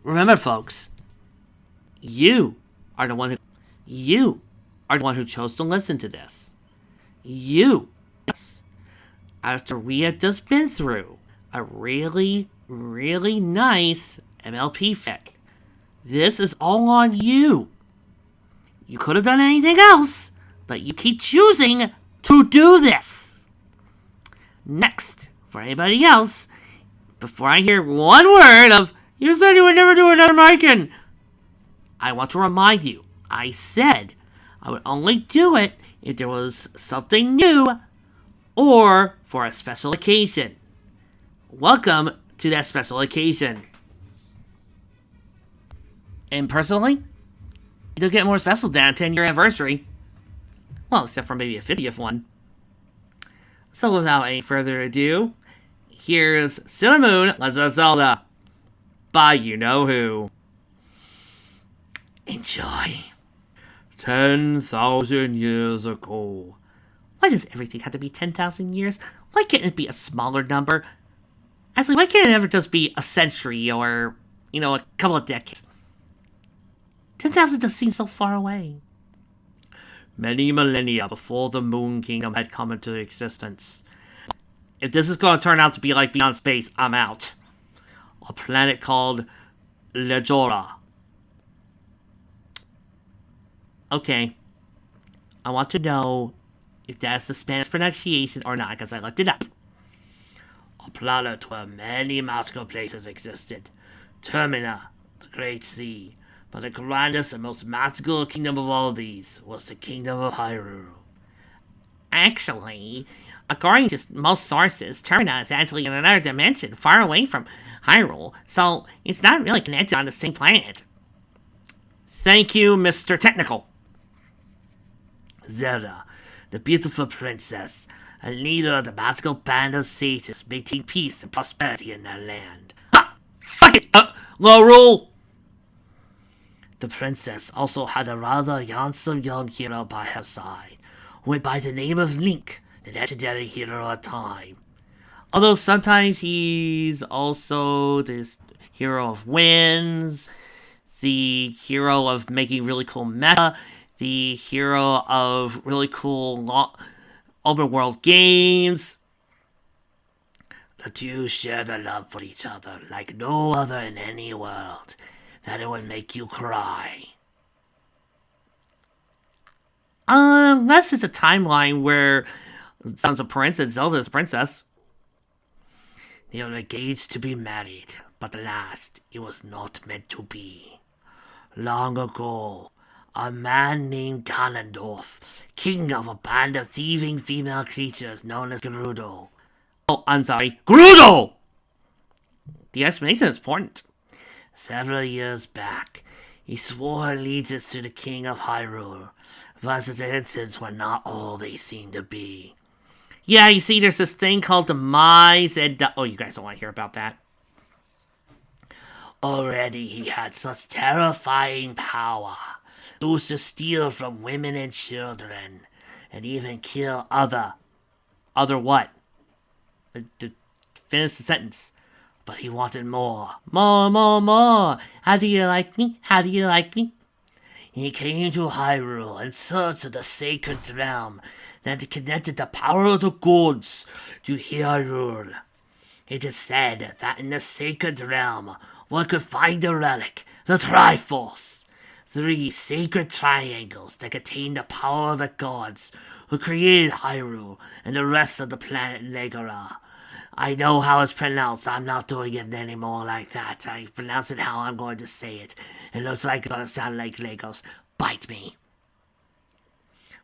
Remember, folks, you are the one who you are the one who chose to listen to this. You, yes, after we had just been through a really, really nice MLP fic. This is all on you. You could have done anything else, but you keep choosing to do this. Next, for anybody else, before I hear one word of, you said you would never do another Mykan, I want to remind you, I said I would only do it if there was something new or for a special occasion. Welcome to that special occasion. And personally, it'll get more special than a 10-year anniversary. Well, except for maybe a 50th one. So without any further ado, here's Cinnamon Legend of Zelda by you-know-who. Enjoy. 10,000 years ago. Why does everything have to be 10,000 years? Why can't it be a smaller number? Actually, why can't it ever just be a century or, a couple of decades? 10,000 just seems so far away. Many millennia before the Moon Kingdom had come into existence. If this is going to turn out to be like Beyond Space, I'm out. A planet called Lejora. Okay. I want to know if that's the Spanish pronunciation or not, because I looked it up. A planet where many magical places existed. Termina, the Great Sea. But the grandest and most magical kingdom of all these was the Kingdom of Hyrule. Actually, according to most sources, Termina is actually in another dimension far away from Hyrule, so it's not really connected on the same planet. Thank you, Mr. Technical. Zelda, the beautiful princess, a leader of the magical band of sages, making peace and prosperity in their land. Ha! Fuck it! Low rule! The princess also had a rather handsome young hero by her side, who went by the name of Link, the legendary hero of time. Although sometimes he's also this hero of winds, the hero of making really cool meta, the hero of really cool open world games. The two shared a love for each other like no other in any world, that it would make you cry. Unless it's a timeline where Zelda's a prince and Zelda's a princess. They were engaged to be married, but alas, it was not meant to be. Long ago, a man named Ganondorf, king of a band of thieving female creatures known as Gerudo. Oh, I'm sorry, Gerudo! The explanation is important. Several years back, he swore allegiance to the king of Hyrule, but his intentions were not all they seemed to be. Yeah, you see, there's this thing called demise, and oh, you guys don't want to hear about that. Already he had such terrifying power, used to steal from women and children, and even kill other what? Finish the sentence. But he wanted more. More. How do you like me? How do you like me? He came to Hyrule in search of the sacred realm that connected the power of the gods to Hyrule. It is said that in the sacred realm, one could find a relic, the Triforce. 3 sacred triangles that contain the power of the gods who created Hyrule and the rest of the planet Legora. I know how it's pronounced. I'm not doing it anymore like that. I pronounce it how I'm going to say it. It looks like it's going to sound like Legos. Bite me.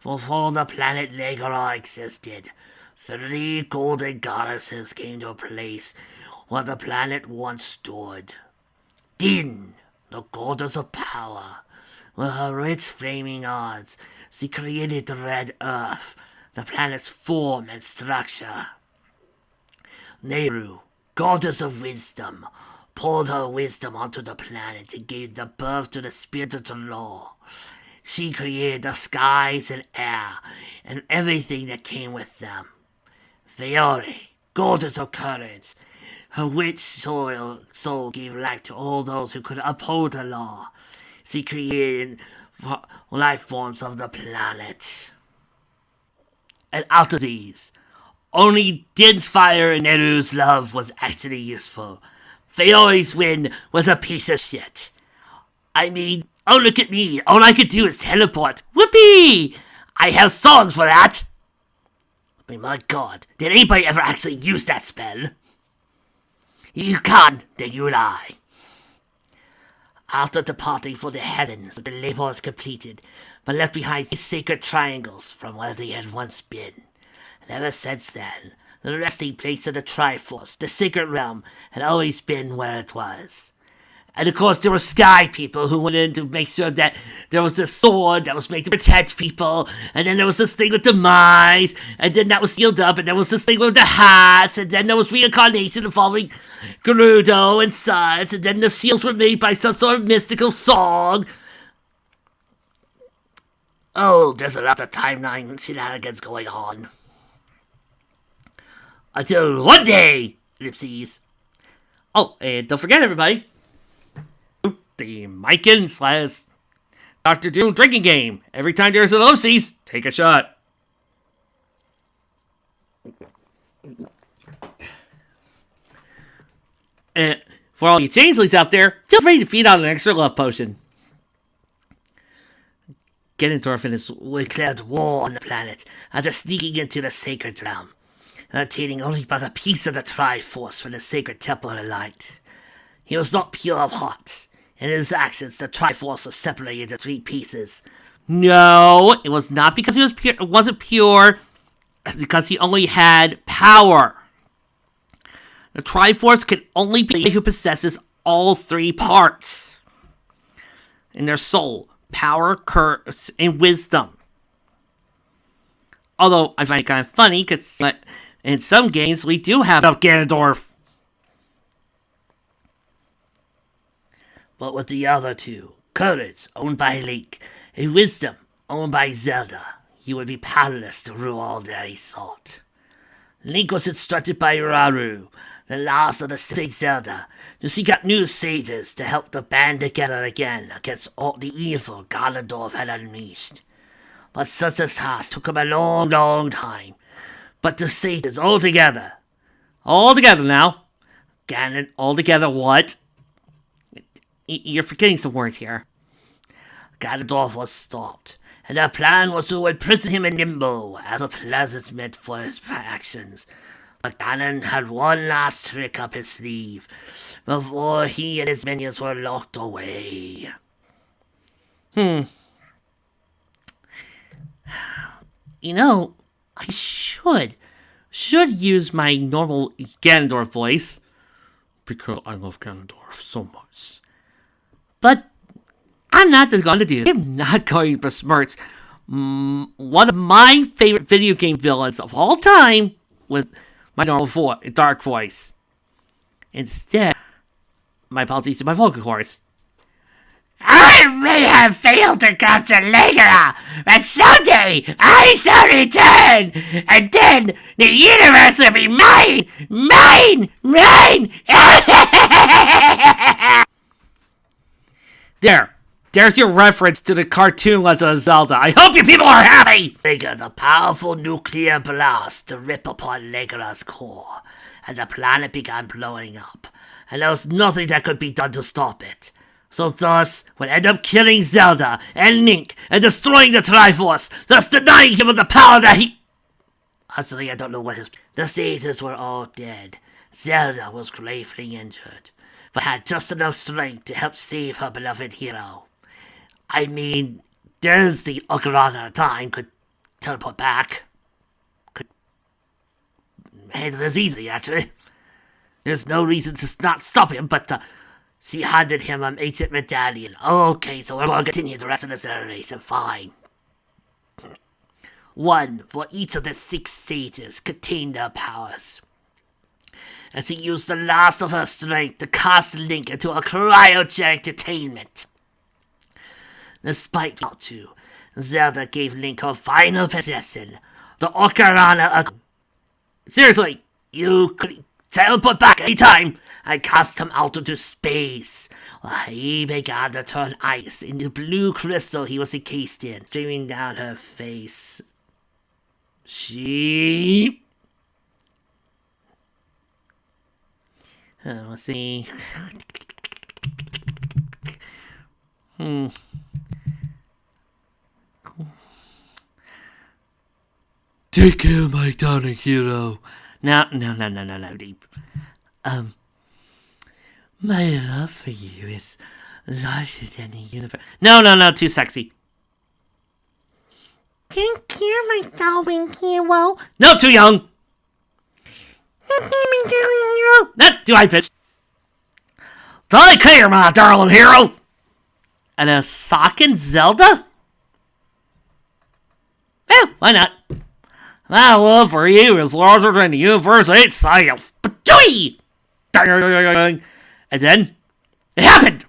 Before the planet Legora existed, 3 golden goddesses came to a place where the planet once stood. Din, the goddess of power, with her rich flaming arms, she created the red earth, the planet's form and structure. Nehru, goddess of wisdom, poured her wisdom onto the planet and gave the birth to the spiritual law. She created the skies and air, and everything that came with them. Fiore, goddess of courage, Her witch soul gave life to all those who could uphold the law. She created life forms of the planet. And out of these, only Din's fire and Neru's love was actually useful. Fiore's wind was a piece of shit. I mean, oh look at me, all I could do is teleport. Whoopee! I have songs for that! I mean, my god, did anybody ever actually use that spell? You can't, then you lie. After departing for the heavens, the labor was completed, but left behind these sacred triangles from where they had once been. And ever since then, the resting place of the Triforce, the sacred realm, had always been where it was. And of course, there were sky people who went in to make sure that there was this sword that was made to protect people, and then there was this thing with the mice, and then that was sealed up, and there was this thing with the hats, and then there was reincarnation involving Gerudo and such, and then the seals were made by some sort of mystical song. Oh, there's a lot of timeline shenanigans going on. Until one day, ellipses. Oh, and don't forget, everybody, the Mykan / Dr. Doom drinking game. Every time there's an ellipses, take a shot. And for all you changelings out there, feel free to feed on an extra love potion. Ganondorf and his declared war on the planet after sneaking into the sacred realm and obtaining only but a piece of the Triforce from the sacred Temple of Light. He was not pure of heart. In his actions, the Triforce was separated into 3 pieces. No, it was not because he was pure. It wasn't pure. It's because he only had power. The Triforce can only be who possesses all 3 parts in their soul: power, curse, and wisdom. Although I find it kind of funny because in some games we do have Ganondorf. But with the other 2, courage, owned by Link, and wisdom, owned by Zelda, he would be powerless to rule all that he sought. Link was instructed by Rauru, the last of the 6 Zelda, to seek out new sages to help the band together again against all the evil Ganondorf had unleashed. But such a task took him a long, long time. But the sages all together now, Ganon, all together what? You're forgetting some words here. Ganondorf was stopped, and their plan was to imprison him in limbo as a punishment for his actions. But Ganon had one last trick up his sleeve before he and his minions were locked away. You know, I should use my normal Ganondorf voice, because I love Ganondorf so much. But I'm not going to do it. I'm not going to besmirch one of my favorite video game villains of all time with my normal dark voice. Instead, my apologies to my vocal cords. I may have failed to capture Legra, but someday I shall return, and then the universe will be mine! Mine! There's your reference to the cartoon Legend of Zelda. I hope you people are happy! Triggered a powerful nuclear blast to rip apart Legra's core, and the planet began blowing up, and there was nothing that could be done to stop it. So thus, would end up killing Zelda and Link and destroying the Triforce, thus denying him of the power that he... Actually, I don't know what his... The sages were all dead. Zelda was gravely injured, but had just enough strength to help save her beloved hero. I mean, there's the Ocarina of Time could teleport back. Could handle this easily, actually. There's no reason to not stop him, but she handed him an ancient medallion. Okay, so we're going to continue the rest of this narration. Fine. 1 for each of the 6 sages contained their powers. As she used the last of her strength to cast Link into a cryogenic detainment. Despite not to, Zelda gave Link her final possession, the Ocarina of... Seriously, you could teleport back anytime and cast him out into space. He began to turn ice into blue crystal he was encased in, streaming down her face. She... let's see. Take care, my darling hero. No, Deep. My love for you is larger than the universe. No, too sexy. Take care, my darling hero. No, too young. Take care, my darling hero. Not too high pitched. Take care, my darling hero. And a sock in Zelda? Yeah, why not? My love for you is larger than the universe itself. Patooey! And then, it happened!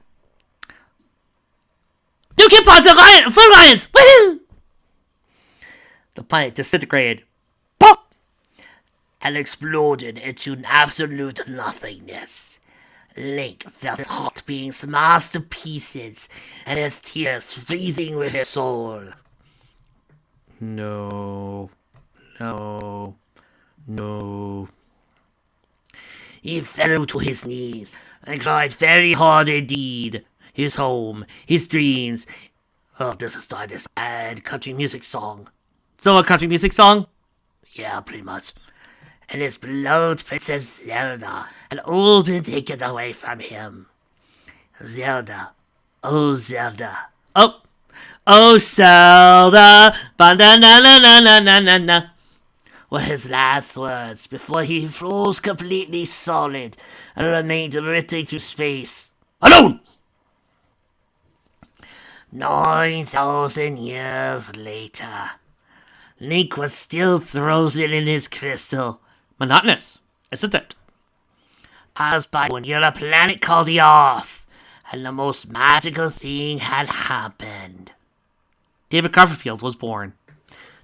New Kid Pods and Food Lions! Woohoo! The planet disintegrated. Pop! And exploded into an absolute nothingness. Link felt his heart being smashed to pieces, and his tears freezing with his soul. No. He fell to his knees and cried very hard indeed. His home, his dreams. Oh, this is this sad country music song. So a country music song? Yeah, pretty much. And his beloved Princess Zelda had all been taken away from him. Zelda. Oh, Zelda. Oh, Zelda. Ba-na-na-na-na-na-na-na. Were his last words before he froze completely solid and remained drifting through space. Alone! 9,000 years later, Link was still frozen in his crystal. Monotonous, isn't it? Passed by when you're a planet called the Earth, and the most magical thing had happened. David Copperfield was born.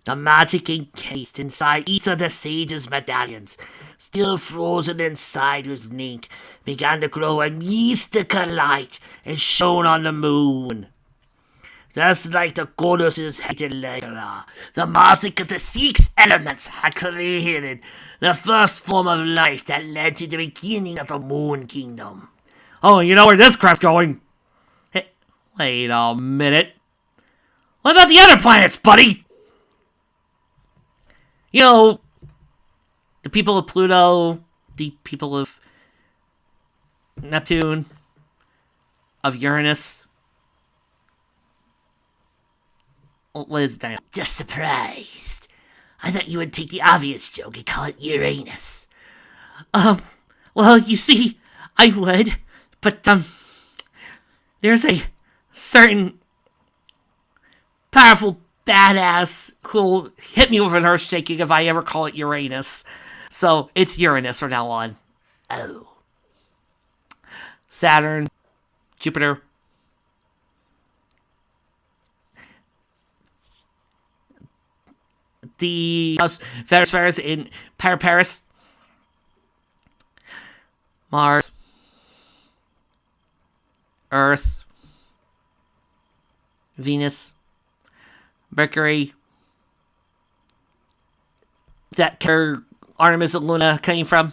The magic encased inside each of the sage's medallions, still frozen inside whose Link, began to glow a mystical light and shone on the moon. Just like the goddesses hated later, the magic of the 6 elements had created the first form of life that led to the beginning of the Moon Kingdom. Oh, you know where this crap's going? Hey, wait a minute. What about the other planets, buddy? You know, the people of Pluto, the people of Neptune, of Uranus. What is that? Just surprised. I thought you would take the obvious joke and call it Uranus. Well, you see, I would, but, there's a certain powerful badass who'll hit me with an earth shaking if I ever call it Uranus. So, it's Uranus from now on. Oh. Saturn. Jupiter. The Venus in Paris. Mars. Earth. Venus. Mercury. That where Artemis and Luna came from.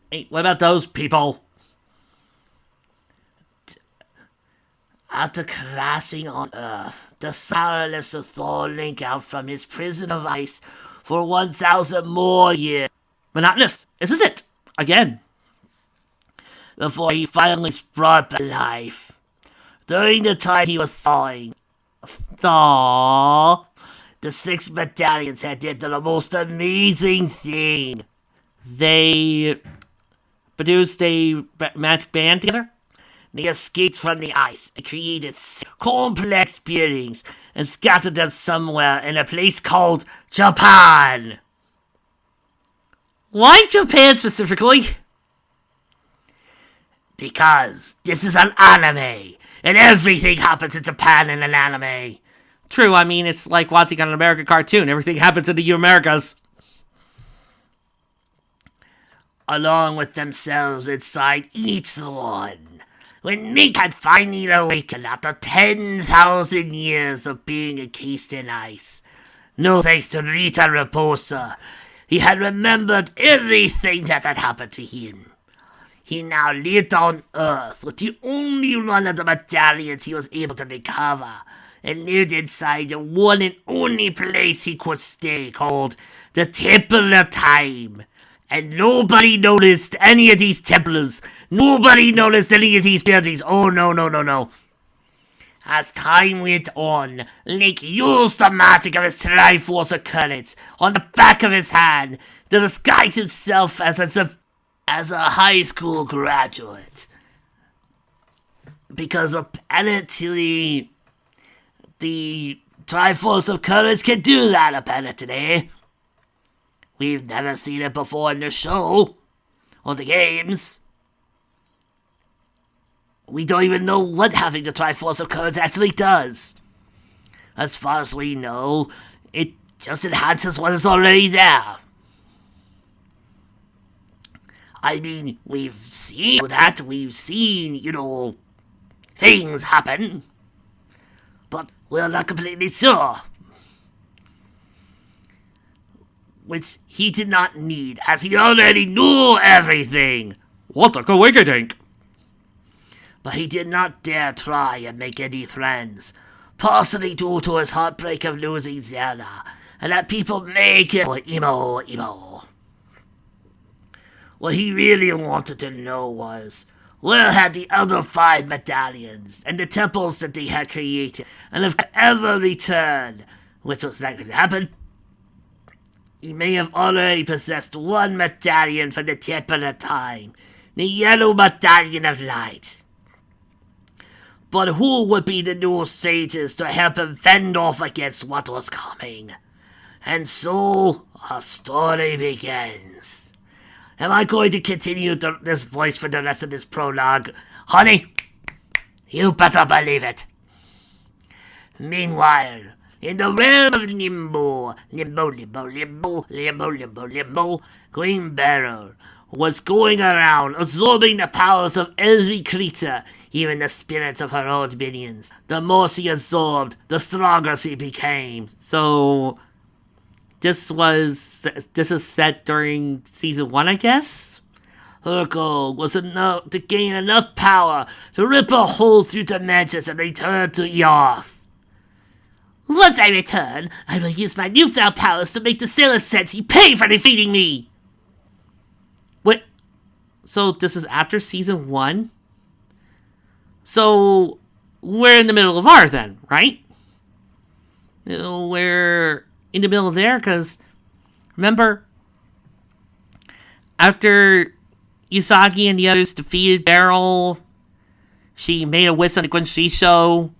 Hey, what about those people? After crashing on Earth, the Powerless to thaw Link out from his prison of ice for 1,000 more years. Monotonous, isn't it? Again. Before he finally was brought back to life. During the time he was thawing, the 6 medallions had did the most amazing thing. They produced a magic band together. They escaped from the ice and created complex beings and scattered them somewhere in a place called Japan. Why Japan specifically? Because this is an anime, and everything happens in Japan in an anime. True, I mean, it's like watching an American cartoon. Everything happens in the Americas. along with themselves inside each one. When Mink had finally awakened after 10,000 years of being encased in ice, no thanks to Rita Raposa, he had remembered everything that had happened to him. He now lived on Earth with the only one of the medallions he was able to recover, and lived inside the one and only place he could stay, called the Temple of Time. And nobody noticed any of these temples. Nobody noticed any of these buildings. Oh, no. As time went on, Link used the magic of his Triforce Occurrence on the back of his hand to disguise himself as a high school graduate. Because apparently the Triforce Occurrence can do that apparently. We've never seen it before in the show or the games. We don't even know what having the Triforce Occurrence actually does. As far as we know, it just enhances what is already there. I mean, we've seen that. We've seen, things happen. But we're not completely sure. Which he did not need, as he already knew everything. What a coinkydink! But he did not dare try and make any friends, partially due to his heartbreak of losing Zelda, and that people make him emo. What he really wanted to know was, where had the other 5 medallions and the temples that they had created, and if ever returned, which was likely to happen? He may have already possessed one medallion from the Temple of Time, the Yellow Medallion of Light. But who would be the new sages to help him fend off against what was coming? And so, our story begins. Am I going to continue this voice for the rest of this prologue? Honey, you better believe it. Meanwhile, in the realm of Limbo, Green Barrel was going around absorbing the powers of every creature, even the spirits of her own minions. The more she absorbed, the stronger she became. So, this is set during season 1, I guess? Her goal was to gain enough power to rip a hole through dimensions and return to Earth. Once I return, I will use my newfound powers to make the Sailor Sensi pay for defeating me! Wait, so this is after season 1? So, we're in the middle of R then, right? We're in the middle of there, because, remember, after Usagi and the others defeated Beryl, she made a wish on the Quincy show,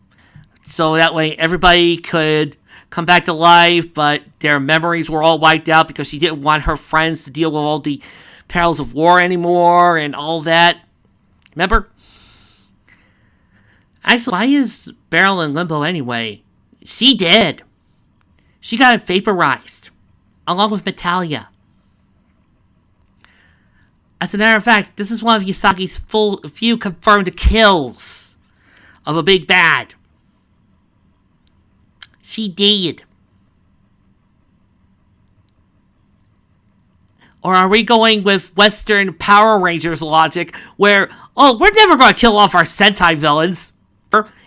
so that way everybody could come back to life, but their memories were all wiped out because she didn't want her friends to deal with all the perils of war anymore and all that. Remember? Actually, why is Beryl in limbo anyway? She did. She got vaporized, along with Metalia. As a matter of fact, this is one of Usagi's few confirmed kills of a big bad. She did. Or are we going with Western Power Rangers logic where, we're never going to kill off our Sentai villains,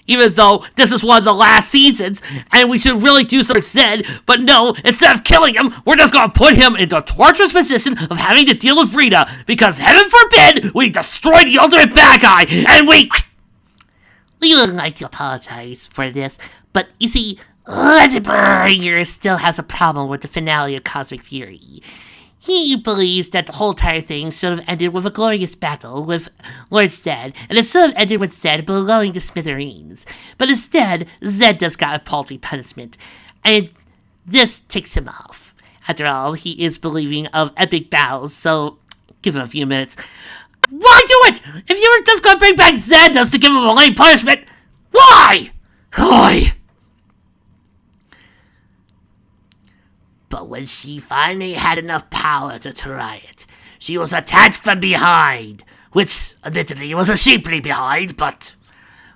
even though this is one of the last seasons, and we should really do something instead, but no, instead of killing him, we're just going to put him into a torturous position of having to deal with Rita, because heaven forbid we destroy the ultimate bad guy, and we would like to apologize for this, but you see, Legendbringer still has a problem with the finale of Cosmic Fury. He believes that the whole entire thing should have ended with a glorious battle with Lord Zed, and it should have ended with Zed blowing to smithereens. But instead, Zed just got a paltry punishment, and this ticks him off. After all, he is believing of epic battles, so give him a few minutes. Why do it? If you were just going to bring back Zed just to give him a lame punishment, why? Hoy! But when she finally had enough power to try it, She was attacked from behind, which, admittedly, was a sheeply behind, but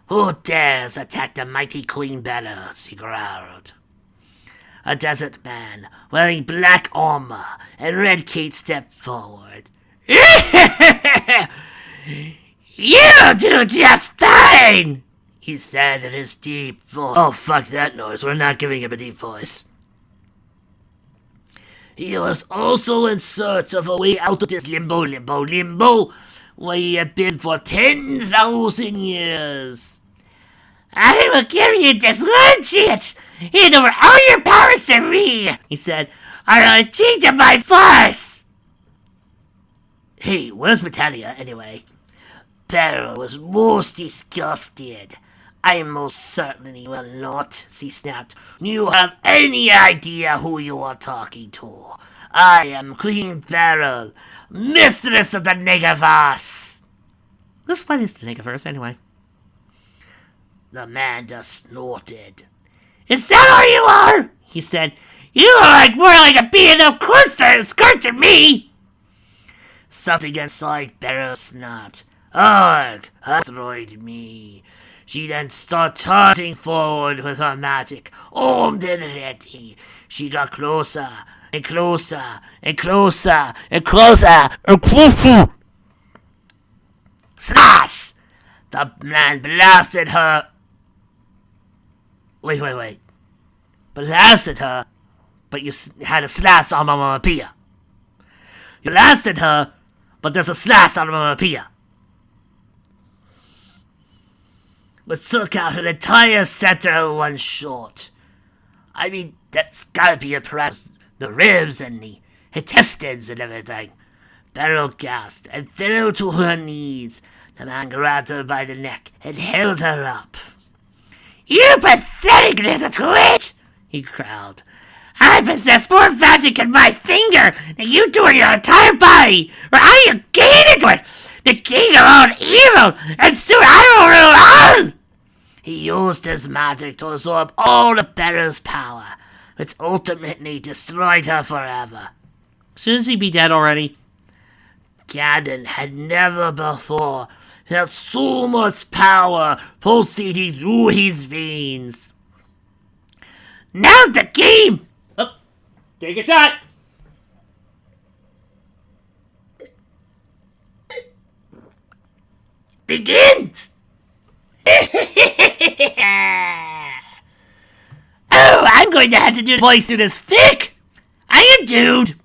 who dares attack the mighty Queen Better, she growled. A desert man, wearing black armor and red cape, stepped forward. You do just fine, he said in his deep voice. Oh, fuck that noise. We're not giving him a deep voice. He was also in search of a way out of this limbo, where he had been for 10,000 years. I will give you this one chance. Hand over all your powers to me, he said, or I'll change them by force. Hey, where's Metallia, anyway? Beryl was most disgusted. I most certainly will not, she snapped. You have any idea who you are talking to. I am Queen Beryl, mistress of the Negaverse. This fight is the Negaverse, anyway. The man just snorted. Is that all you are? He said. You are more like a B&M coaster skirt to me. Something inside Beryl snapped. Ugh, destroyed me. She then started charging forward with her magic, armed and ready. She got closer, and closer, and closer, and closer, and closer. Slash! The man blasted her. Wait. Blasted her, but you had a slash on Mamma Pia. You blasted her, but there's a slash on Mamma Pia. But took out an entire center in one shot. I mean, that's gotta be impressive. The ribs and the intestines and everything. Beryl gasped and fell to her knees. The man grabbed her by the neck and held her up. You pathetic little twitch, he growled. I possess more magic in my finger than you do in your entire body, or I am gained to it, the king of all evil, and soon I will rule all! He used his magic to absorb all of Beryl's power, which ultimately destroyed her forever. Shouldn't she be dead already? Ganon had never before felt so much power pulsating through his veins. Now the game! Oh, take a shot! Begins! Oh, I'm going to have to do the voice through this fic! I am dude!